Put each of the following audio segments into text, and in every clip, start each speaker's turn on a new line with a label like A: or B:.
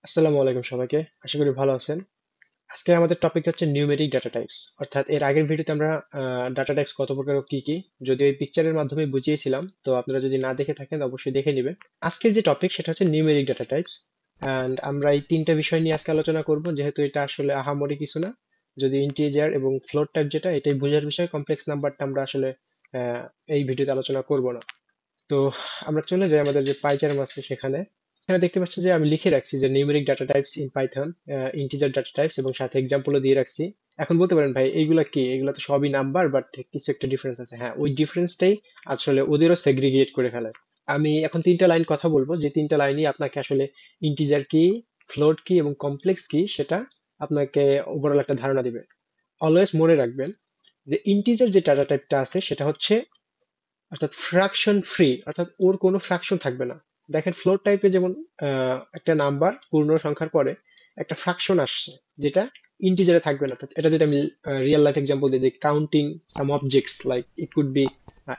A: আসসালামু আলাইকুম সবাইকে। আশা করি ভালো আছেন। আজকে আমাদের টপিক হচ্ছে নিউমেরিক ডাটা টাইপস। অর্থাৎ এর আগের ভিডিওতে আমরা ডাটা টাইপস কত প্রকার ও কি কি যদিও এই পিকচারের মাধ্যমে বুঝিয়েছিলাম, তো আপনারা যদি না দেখে থাকেন অবশ্যই দেখে নেবেন। আজকের যে টপিক সেটা হচ্ছে নিউমেরিক ডাটা টাইপস। অ্যান্ড আমরা এই তিনটা বিষয় নিয়ে আজকে আলোচনা করব, যেহেতু এটা আসলে আহামরি কিছু না। যদি ইন্টিজার এবং ফ্লোট টাইপ যেটা এটাই বোঝার বিষয়, কমপ্লেক্স নাম্বারটা আমরা আসলে আহ, এই ভিডিওতে আলোচনা করব না। তো আমরা চলে যাই আমাদের যে পাইচার্ম আছে সেখানে। এখানে দেখতে পাচ্ছি যে আমি লিখে রাখছি যে numeric data types in Python, integer data types, এবং সাথে এক্সাম্পলও দিয়ে রাখছি। এখন বলতে পারেন ভাই এইগুলা কি, এগুলা তো সবই নাম্বার, বাট কিছু একটা ডিফারেন্স আছে। হ্যাঁ, ওই ডিফারেন্সটাই আসলে ওদেরও সেগ্রিগেট করে ফেলে। আমি এখন তিনটা লাইন কথা বলবো, যে তিনটা লাইনই আপনাকে আসলে ইন্টিজার কি, ফ্লোট কি এবং কমপ্লেক্স কি সেটা আপনাকে ওভারঅল একটা ধারণা দিবে। অলওয়েজ মনে রাখবেন যে ইন্টিজার যে ডাটা টাইপটা আছে সেটা হচ্ছে অর্থাৎ ফ্রাকশন ফ্রি, অর্থাৎ ওর কোনো ফ্রাকশন থাকবে না। দেখেন ফ্লোট টাইপে যেমন একটা নাম্বার পূর্ণ সংখ্যার পরে একটা ফ্রাকশন আসছে, যেটা ইন্টিজারে থাকবে না। অর্থাৎ এটা যদি আমি রিয়েল লাইফ এক্সাম্পল দিই, counting some objects like it could be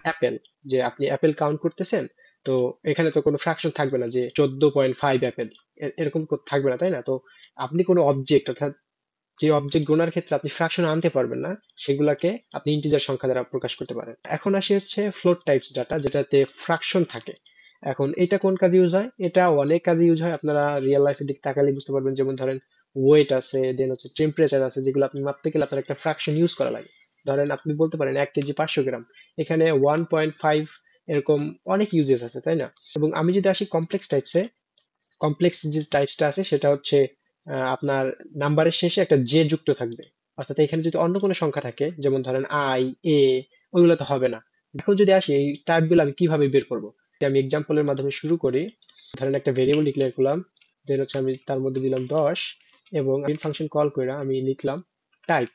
A: Apple, যে আপনি অ্যাপেল কাউন্ট করতেছেন। তো এখানে তো কোনো ফ্রাকশন থাকবে না যে 14.5 অ্যাপেল, এরকম থাকবে না, তাই না? তো আপনি কোনো অবজেক্ট, অর্থাৎ যে অবজেক্ট গোনার ক্ষেত্রে আপনি ফ্রাকশন আনতে পারবেন না, সেগুলাকে আপনি ইন্টিজার সংখ্যা দ্বারা প্রকাশ করতে পারেন। এখন আসি হচ্ছে ফ্লোট টাইপস ডাটা, যেটাতে ফ্রাকশন থাকে। এখন এটা কোন কাজে ইউজ হয়? এটা অনেক কাজে ইউজ হয়, আপনারা রিয়েল লাইফের দিক তাকালে বুঝতে পারবেন। যেমন ধরেন ওয়েট আছে, দেন হচ্ছে টেম্পারেচার আছে, যেগুলো আপনি মাপতে গেলে আপনার একটা ফ্রাকশন ইউজ করা লাগে। ধরেন আপনি বলতে পারেন 1 কেজি 500 গ্রাম, এখানে 1.5, এরকম অনেক ইউজেস আছে, তাই না? এবং আমি যদি আসি কমপ্লেক্স টাইপসে, কমপ্লেক্স যে টাইপসটা আছে সেটা হচ্ছে আপনার নাম্বারের শেষে একটা জে যুক্ত থাকবে। অর্থাৎ এখানে যদি অন্য কোনো সংখ্যা থাকে, যেমন ধরেন আই, এ, ওইগুলো তো হবে না। এখন যদি আসি এই টাইপগুলো আমি কিভাবে বের করব, আমি এক্সাম্পলের মাধ্যমে শুরু করি। ধরেন একটা ভেরিয়েবল ডিক্লেয়ার করলাম, দেন হচ্ছে আমি তার মধ্যে দিলাম 10, এবং ফাংশন কল করে আমি লিখলাম টাইপ।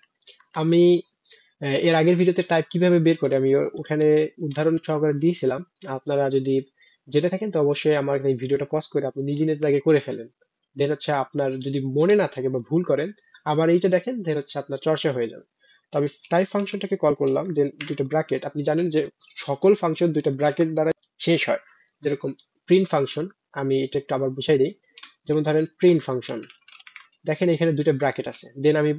A: আমি এর আগের ভিডিওতে টাইপ কিভাবে বের করে আমি ওখানে উদাহরণ সহকারে দিয়েছিলাম। আপনারা যদি জেনে থাকেন তো অবশ্যই আমার এই ভিডিওটা পজ করে আপনি নিজে নিজে আগে করে ফেলেন। দেন হচ্ছে আপনার যদি মনে না থাকে বা ভুল করেন, আবার এইটা দেখেন, দেন হচ্ছে আপনার চর্চা হয়ে যাবে। তো আমি টাইপ ফাংশনটাকে কল করলাম, দেন দুটো ব্র্যাকেট। আপনি জানেন যে সকল ফাংশন দুইটা ব্র্যাকেট দ্বারা শেষ হয়। যেরকম প্রিন্ট ফাংশন, আমি এটা একটু আবার বুঝাই দিই। যেমন ধরেন প্রিন্ট ফাংশন, দেখেন এখানে দুইটা ব্র্যাকেট আছে, দেন আমি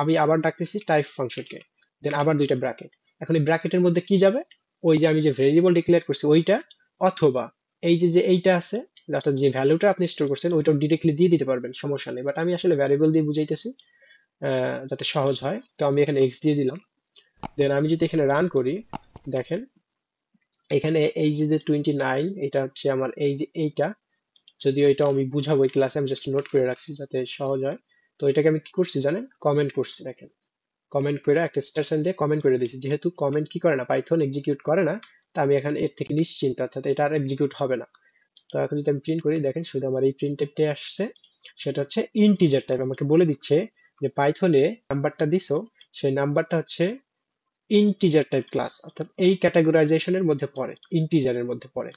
A: আমি আবার ডাকতেছি টাইপ ফাংশনকে, দেন আবার দুইটা ব্র্যাকেট। এখন এই ব্র্যাকেটের মধ্যে কি যাবে? ওই যে আমি যে ভেরিয়েবল ডিক্লেয়ার করছি ওইটা, অথবা এই যে যে এইটা আছে, অর্থাৎ যে ভ্যালুটা আপনি স্টোর করছেন ওইটা ডিরেক্টলি দিয়ে দিতে পারবেন, সমস্যা নেই। বাট আমি আসলে ভ্যারিয়েবল দিয়ে বুঝাইতেছি যাতে সহজ হয়, তো আমি এখানে এক্স দিয়ে দিলাম। দেন আমি যদি এখানে রান করি, দেখেন এখানে এই যে যে 29, এটা হচ্ছে আমার এই যে এইটা, যদিও এটা আমি বুঝাবো এই ক্লাসে, আমি জাস্ট নোট করে রাখছি যাতে সহজ হয়। তো এটাকে আমি কি করছি জানেন? কমেন্ট করছি, দেখেন কমেন্ট করে একটা স্টার সাইন দিয়ে কমেন্ট করে দিয়েছি। যেহেতু কমেন্ট কি করে না, পাইথন এক্সিকিউট করে না, তা আমি এখন এর থেকে নিশ্চিন্ত, অর্থাৎ এটা আর এক্সিকিউট হবে না। তো এখন যদি আমি প্রিন্ট করি, দেখেন শুধু আমার এই প্রিন্ট টাইপটাই আসছে। সেটা হচ্ছে ইন্টিজার টাইপ, আমাকে বলে দিচ্ছে যে পাইথনে নাম্বারটা দিছো, সেই নাম্বারটা হচ্ছে ইন্টিজার টাইপ ক্লাস, অর্থাৎ এই ক্যাটাগরাইজেশনের মধ্যে পড়ে, ইন্টিজারের মধ্যে পড়ে।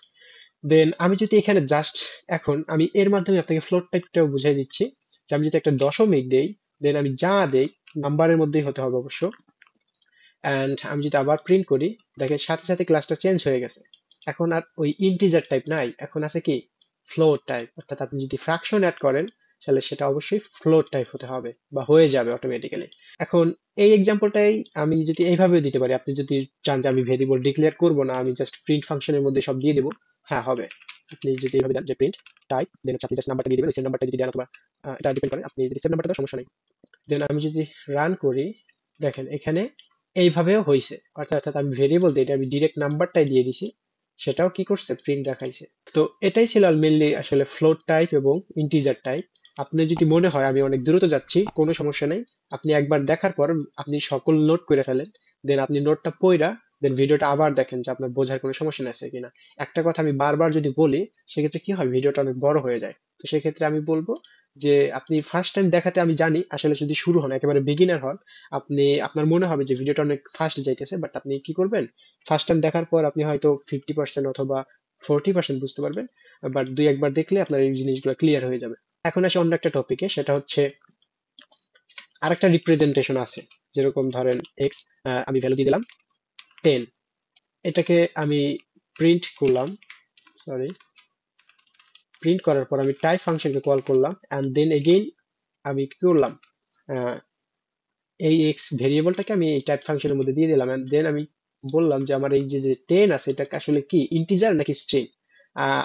A: দেন আমি যদি এখানে জাস্ট, এখন আমি এর মাধ্যমে আপনাকে ফ্লোট টাইপটাও বুঝাই দিচ্ছি, যে আমি যদি একটা দশমিক দেই, দেন আমি যা দেই নাম্বারের মধ্যেই হতে হবে অবশ্য। অ্যান্ড আমি যদি আবার প্রিন্ট করি, দেখেন সাথে সাথে ক্লাসটা চেঞ্জ হয়ে গেছে। এখন আর ওই ইন্টিজার টাইপ নাই, এখন আছে কি ফ্লোট টাইপ। অর্থাৎ আপনি যদি ফ্র্যাকশন অ্যাড করেন, তাহলে সেটা অবশ্যই ফ্লোট টাইপ হতে হবে বা হয়ে যাবে অটোমেটিক্যালি। এখন এই এক্সাম্পলটাই আমি যদি এইভাবে দিতে পারি, আপনি যদি চান যে আমি ভেরিয়েবল ডিক্লেয়ার করবো না, আমি জাস্ট প্রিন্ট ফাংশনের মধ্যে সব দিয়ে দেবো, হ্যাঁ হবে। আপনি যদি এইভাবে দেন যে প্রিন্ট টাইপ, দেন আপনি জাস্ট নাম্বারটা দিয়ে দেবেন, সেম নাম্বারটা যদি দেন, অথবা এটা ডিপেন্ড করে, আপনি যদি সেম নাম্বারটা দেন সমস্যা নেই। দেন আমি যদি রান করি, দেখেন এখানে এইভাবেও হয়েছে। অর্থাৎ আমি ভেরিয়েবল দিয়ে এটা আমি ডিরেক্ট নাম্বারটাই দিয়ে দিছি, সেটাও কি করছে, প্রিন্ট দেখাইছে। তো এটাই ছিল মেনলি আসলে ফ্লোট টাইপ এবং ইন্টিজার টাইপ। আপনি যদি মনে হয় আমি অনেক দ্রুত যাচ্ছি, কোনো সমস্যা নেই। আপনি একবার দেখার পর আপনি সকল নোট করে ফেলেন, দেন আপনি নোটটা পইরা দেন ভিডিওটা আবার দেখেন যে আপনার বোঝার কোনো সমস্যা আছে কিনা। একটা কথা আমি বারবার যদি বলি, সেক্ষেত্রে কি হয়, ভিডিওটা অনেক বড় হয়ে যায়। তো সেক্ষেত্রে আমি বলবো যে আপনি ফার্স্ট টাইম দেখাতে, আমি জানি আসলে যদি শুরু হন, একেবারে বিগিনার হন, আপনি আপনার মনে হবে যে ভিডিওটা অনেক ফাস্ট যাইতেছে, বাট আপনি কি করবেন, ফার্স্ট টাইম দেখার পর আপনি হয়তো 50% অথবা 40% বুঝতে পারবেন, বাট দুই একবার দেখলে আপনার এই জিনিসগুলো ক্লিয়ার হয়ে যাবে। এখন আসে অন্য একটা টপিকে, সেটা হচ্ছে আরেকটা রিপ্রেজেন্টেশন আছে। যেরকম ধরেন এক্স, আমি ভ্যালু দিয়ে দিলাম 10, এটাকে আমি প্রিন্ট করলাম, সরি, প্রিন্ট করার পর আমি টাইপ ফাংশনকে কল করলাম অ্যান্ড দেন এগেইন আমি কি করলাম, আহ, এই এক্স ভেরিয়েবলটাকে আমি এই টাইপ ফাংশনের মধ্যে দিয়ে দিলাম, এন্ড দেন আমি বললাম যে আমার এই যে যে 10 আছে এটা আসলে কি ইন্টিজার নাকি স্ট্রিং।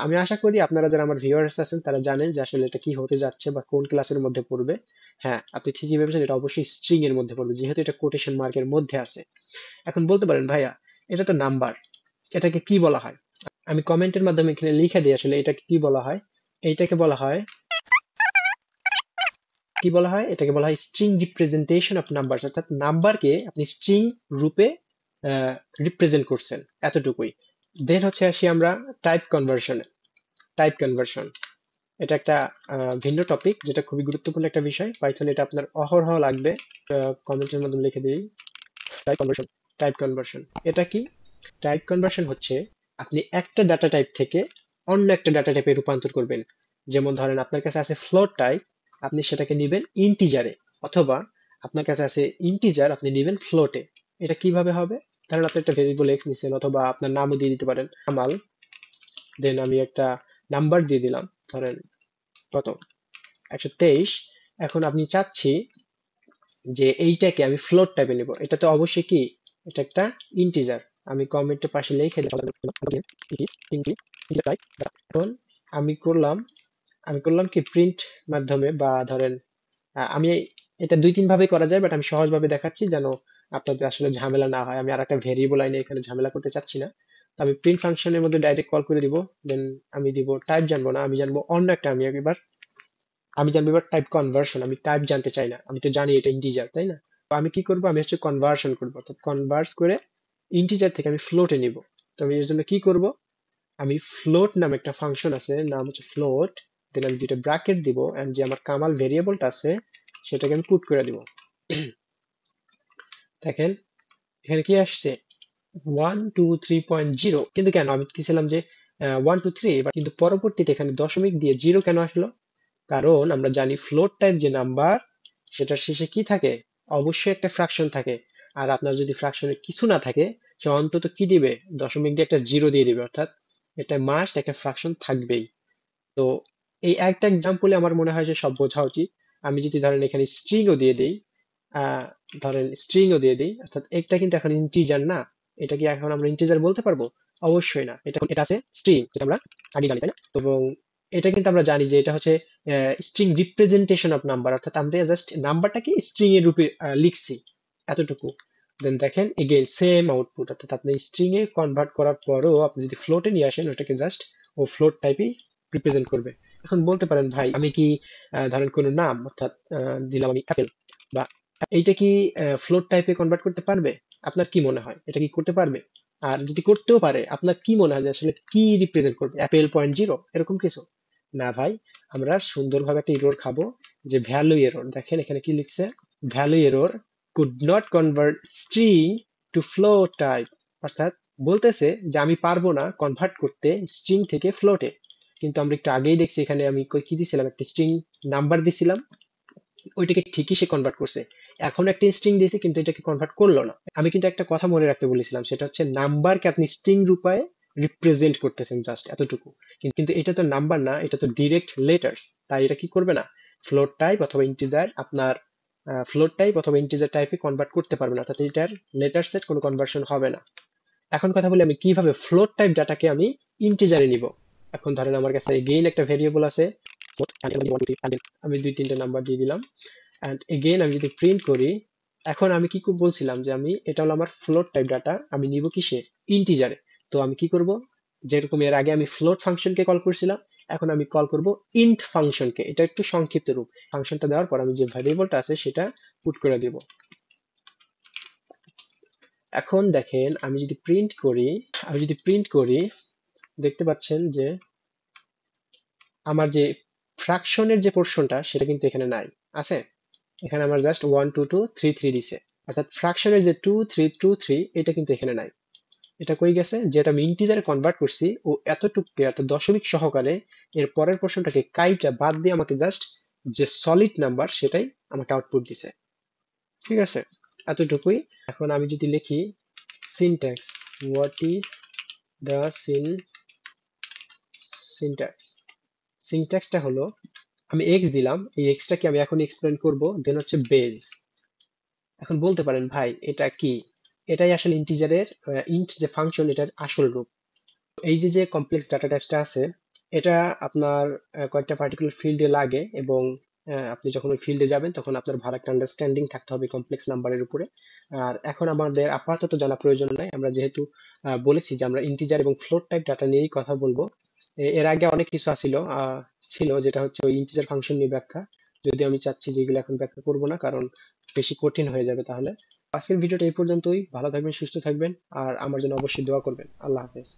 A: আমি আশা করি আপনারা যারা আমার ভিউয়ার্স আছেন তারা জানেন যে আসলে এটা কি হতে যাচ্ছে বা কোন ক্লাসের মধ্যে পড়বে। হ্যাঁ, আপনি ঠিকই ভেবেছেন, এটা অবশ্যই স্ট্রিং এর মধ্যে পড়বে যেহেতু এটা কোটেশন মার্কের মধ্যে আছে। এখন বলতে পারেন ভাইয়া এটা তো নাম্বার, এটাকে কি বলা হয়? আমি কমেন্টের মাধ্যমে এখানে লিখে দিই আসলে এটাকে কি বলা হয়। এইটাকে বলা হয়, কি বলা হয়, এটাকে বলা হয় স্ট্রিং রিপ্রেজেন্টেশন অফ নাম্বারস, অর্থাৎ নাম্বারকে আপনি স্ট্রিং রূপে রিপ্রেজেন্ট করছেন, এতটুকুই। দেন হচ্ছে আসি আমরা টাইপ কনভার্সনে। টাইপ কনভার্সন এটা একটা ভিন্ন টপিক যেটা খুবই গুরুত্বপূর্ণ একটা বিষয় পাইথন, এটা আপনার অহরহ লাগবে। কমেন্টের মাধ্যমে লিখে দিই টাইপ কনভার্সন। টাইপ কনভার্সন এটা কি? টাইপ কনভার্সন হচ্ছে আপনি একটা ডাটা টাইপ থেকে অন্য একটা ডাটা টাইপে রূপান্তর করবেন। যেমন ধরেন আপনার কাছে আছে ফ্লোট টাইপ, আপনি সেটাকে নেবেন ইন্টিজারে, অথবা আপনার কাছে আছে ইন্টিজার আপনি নেবেন ফ্লোটে। এটা কিভাবে হবে? ধরেন আপনি একটা ভেরিয়েবল এক্স নিছেন, অথবা আপনার নামও দিয়ে দিতে পারেন কামাল, দেন আমি একটা নাম্বার দিয়ে দিলাম, ধরেন কত, 123। এখন আপনি চাচ্ছি যে এইটাকে আমি ফ্লোট টাইপে নিব, এটা তো অবশ্যই কি, এটা একটা ইন্টিজার। আমি কমেন্টের পাশে লিখে দিলাম ইন্টিজার টাইপ। এখন আমি করলাম, কি প্রিন্ট মাধ্যমে, বা ধরেন আমি এটা দুই তিন ভাবে করা যায়, বাট আমি সহজভাবে দেখাচ্ছি যেন আপনাদের আসলে ঝামেলা না হয়। আমি আর একটা ভেরিয়েবল আইনে এখানে ঝামেলা করতে চাচ্ছি না। তো আমি প্রিন্ট ফাংশনের মধ্যে ডাইরেক্ট কল করে দিব। দেন আমি দিব টাইপ, জানবো না, আমি জানবো অন্য একটা, আমি জানবো এবার টাইপ কনভার্সন। আমি টাইপ জানতে চাই না, আমি তো জানি এটা ইন্টিজার, তাই না? তো আমি কি করব, আমি হচ্ছে কনভার্সন করব, অর্থাৎ কনভার্স করে ইন্টিজার থেকে আমি ফ্লোটে নিব। তো আমি এর জন্য কি করব, আমি ফ্লোট নামে একটা ফাংশন আছে, নাম হচ্ছে ফ্লোট, দেন আমি দুইটা ব্র্যাকেট দিব, এন্ড যে আমার কামাল ভেরিয়েবলটা আছে সেটাকে আমি পুট করে দিব। দেখেন এখানে কি আসছে, 123.0, কিন্তু কেন আমি দিছিলাম যে 123, এবার কিন্তু পরবর্তীতে এখানে দশমিক দিয়ে জিরো কেন আসলো? কারণ আমরা জানি ফ্লোট টাইপ যে নাম্বার সেটার শেষে কি থাকে, অবশ্যই একটা ফ্র্যাকশন থাকে। আর আপনার যদি ফ্র্যাকশনে কিছু না থাকে, সে অন্তত কি দিবে, দশমিক দিয়ে একটা জিরো দিয়ে দিবে, অর্থাৎ এটা মাস্ট একটা ফ্র্যাকশন থাকবেই। তো এই একটা এক্সাম্পলে আমার মনে হয় যে সব বোঝা উচিত। আমি যদি ধরেন এখানে স্ট্রিংও দিয়ে দিই, আহ ধরেন স্ট্রিংও দিয়ে দিই, অর্থাৎ এটা কিন্তু এখন ইন্টিজার না। এটা কি এখন আমরা ইন্টিজার বলতে পারবো? অবশ্যই না, এটা আছে স্ট্রিং, যেটা আমরা আগে জানি, তাই না? তো এবং এটা কিন্তু আমরা জানি যে এটা হচ্ছে স্ট্রিং রিপ্রেজেন্টেশন অফ নাম্বার, অর্থাৎ আমরা জাস্ট নাম্বারটাকে স্ট্রিং এর রূপে লিখছি, এতটুকু। দেন দেখেন এগেইন সেম আউটপুট, অর্থাৎ আপনি স্ট্রিং এ কনভার্ট করার পরও আপনি যদি ফ্লোটে নিয়ে আসেন, ওটাকে জাস্ট ও ফ্লোট টাইপই রিপ্রেজেন্ট করবে। এখন বলতে পারেন ভাই আমি কি ধরেন কোনো নাম, অর্থাৎ দিলাম আমি অ্যাপেল, বা এইটা কি ফ্লোট টাইপে কনভার্ট করতে পারবে? আপনার কি মনে হয় এটা কি করতে পারবে? আর যদি করতেও পারে, আপনার কি মনে হয় যে আসলে কি রিপ্রেজেন্ট করবে, অ্যাপেল পয়েন্ট জিরো এরকম কিছু? না ভাই, আমরা সুন্দরভাবে একটা এরর খাবো, যে ভ্যালু এরর। দেখেন এখানে কি লিখছে, value error could not convert string two float type, অর্থাৎ বলতেছে যে আমি পারবো না কনভার্ট করতে স্ট্রিং থেকে ফ্লোটে। কিন্তু আমরা একটু আগেই দেখছি এখানে আমি কি দিছিলাম, একটা স্ট্রিং নাম্বার দিছিলাম, ওইটাকে ঠিকই সে কনভার্ট করছে। এখন একটা স্ট্রিং দিয়েছে কিন্তু এটাকে কনভার্ট করলো না। আমি কিন্তু একটা কথা মনে রাখতে বলেছিলাম, সেটা হচ্ছে নাম্বারকে আপনি স্ট্রিং রূপায় রিপ্রেজেন্ট করতেছেন, জাস্ট এতটুকু। কিন্তু এটা তো নাম্বার না, এটা তো ডিরেক্ট লেটার্স, তাই এটা কি করবে না, ফ্লোট টাইপ অথবা ইন্টিজার আপনার ফ্লোট টাইপ অথবা ইন্টিজার টাইপে কনভার্ট করতে পারবে না, অর্থাৎ এটার লেটার সেট কোনো কনভার্সন হবে না। এখন কথা বলি আমি কিভাবে ফ্লোট টাইপ ডাটাকে আমি ইন্টিজারে নিব। এখন ধরেন আমার কাছে এগেইন একটা ভেরিয়েবল আছে float, আমি দুই তিনটা নাম্বার দিয়ে দিলাম, অ্যান্ড এগেইন আমি যদি প্রিন্ট করি, এখন আমি কি বলছিলাম যে আমি এটা হলো আমার ফ্লোট টাইপ ডাটা, আমি নিব কিসে, ইন্টিজারে। তো আমি কি করব, যেরকম এর আগে আমি ফ্লোট ফাংশনকে কল করছিলাম, এখন আমি কল করব ইন্ট ফাংশনকে, এটা একটু সংক্ষিপ্ত রূপ। ফাংশনটা দেওয়ার পর আমি যে ভ্যারিয়েবলটা আছে সেটা পুট করে দিব। এখন দেখেন আমি যদি প্রিন্ট করি, দেখতে পাচ্ছেন যে আমার যে ফ্র্যাকশনের যে পোর্শনটা সেটা কিন্তু এখানে নাই, আছে। এখানে আমার জাস্ট 1 2 2 3 3 দিছে, অর্থাৎ ফ্র্যাকশনের যে 2 3 2 3 এটা কিন্তু এখানে নাই। এটা কই গেছে, যেটা আমি ইন্টিজারে কনভার্ট করছি ও এতটুকুকে, এত দশমিক সহকারে এর পরের পোর্শনটাকে কাইটা বাদ দিয়ে আমাকে জাস্ট যে সলিড নাম্বার সেটাই আমাকে আউটপুট দিছে। ঠিক আছে, এতটুকুই। এখন আমি যদি লিখি syntax, what is the syntax, সিনট্যাক্সটা হলো, আমি এক্স দিলাম, এই এক্সটাকে আমি এখন এক্সপ্লেন করব, দেন হচ্ছে বেজ। এখন বলতে পারেন ভাই এটা কি? এটাই আসলে ইন্টিজারের ইন্ট যে ফাংশন, এটার আসল রূপ। এই যে যে কমপ্লেক্স ডাটা টাইপসটা আছে, এটা আপনার কয়েকটা পার্টিকুলার ফিল্ডে লাগে, এবং আপনি যখন ওই ফিল্ডে যাবেন তখন আপনার ভালো একটা আন্ডারস্ট্যান্ডিং থাকতে হবে কমপ্লেক্স নাম্বারের উপরে। আর এখন আমাদের আপাতত জানা প্রয়োজন নাই, আমরা যেহেতু বলেছি যে আমরা ইন্টিজার এবং ফ্লোট টাইপ ডাটা নিয়েই কথা বলবো। এর আগে অনেক কিছু ছিল, যেটা হচ্ছে ওই ইন্টিজার ফাংশন নিয়ে ব্যাখ্যা। যদি আমি চাচ্ছি যে এগুলো এখন ব্যাখ্যা করবো না, কারণ বেশি কঠিন হয়ে যাবে তাহলে। আজকের ভিডিওটা এই পর্যন্তই। ভালো থাকবেন, সুস্থ থাকবেন, আর আমার জন্য অবশ্যই দোয়া করবেন। আল্লাহ হাফেজ।